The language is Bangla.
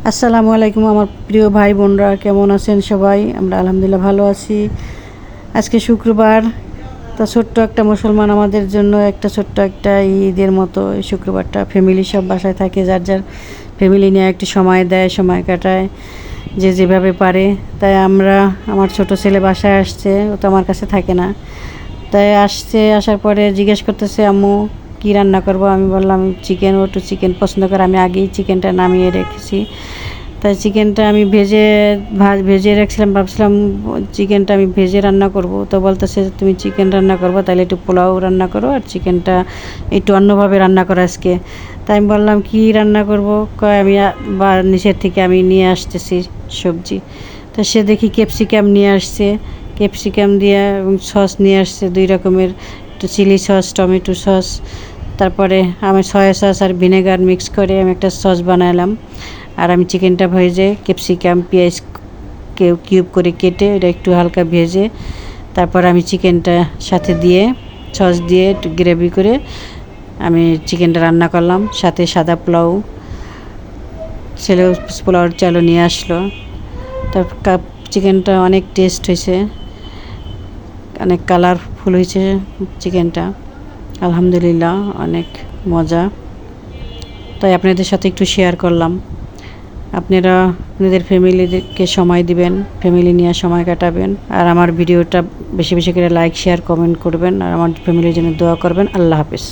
আসসালামু আলাইকুম আমার প্রিয় ভাই বোনরা, কেমন আছেন সবাই? আমরা আলহামদুলিল্লাহ ভালো আছি। আজকে শুক্রবার, তা ছোট্ট একটা মুসলমান আমাদের জন্য একটা ছোট্ট একটা ঈদের মতো। এই শুক্রবারটা ফ্যামিলি সব বাসায় থাকে, যার যার ফ্যামিলি নিয়ে একটু সময় দেয়, সময় কাটায় যে যেভাবে পারে। তাই আমার ছোট ছেলে বাসায় আসছে, ও তো আমার কাছে থাকে না। তাই আসার পরে জিজ্ঞেস করতেছে, আম্মু কী রান্না করবো? আমি বললাম চিকেন। ও একটু চিকেন পছন্দ করে, আমি আগেই চিকেনটা নামিয়ে রেখেছি। তাই চিকেনটা আমি ভেজে রাখছিলাম, ভাবছিলাম চিকেনটা আমি ভেজে রান্না করব। তো বলতেছে তুমি চিকেন রান্না করবো, তাহলে একটু পোলাও রান্না করো আর চিকেনটা একটু অন্যভাবে রান্না করো আজকে। তাই আমি বললাম কী রান্না করব? কয় আমি বা নিচের থেকে আমি নিয়ে আসতেছি সবজি। তো সে দেখি ক্যাপসিকাম নিয়ে আসছে, ক্যাপসিকাম দিয়ে এবং সস নিয়ে আসছে 2 রকমের, একটু চিলি সস, টমেটো সস, তারপরে আমি সয়া সস আর ভিনেগার মিক্স করে আমি একটা সস বানালাম। আর আমি চিকেনটা ভেজে ক্যাপসিকাম পেঁয়াজ কিউব করে কেটে এটা একটু হালকা ভেজে তারপর আমি চিকেনটা সাথে দিয়ে সস দিয়ে একটু গ্রেভি করে আমি চিকেনটা রান্না করলাম। সাথে সাদা পোলাও, ছেলে পোলাওর চালও নিয়ে আসলো। তারপর চিকেনটা অনেক টেস্ট হয়েছে, অনেক কালারফুল হয়েছে চিকেনটা, আলহামদুলিল্লাহ অনেক মজা। তাই আপনাদের সাথে একটু শেয়ার করলাম। আপনারা আপনাদের ফ্যামিলিকে সময় দিবেন, ফ্যামিলি নিয়ে সময় কাটাবেন। আর আমার ভিডিওটা বেশি বেশি করে লাইক, শেয়ার, কমেন্ট করবেন। আর আমার ফ্যামিলির জন্য দোয়া করবেন। আল্লাহ হাফেজ।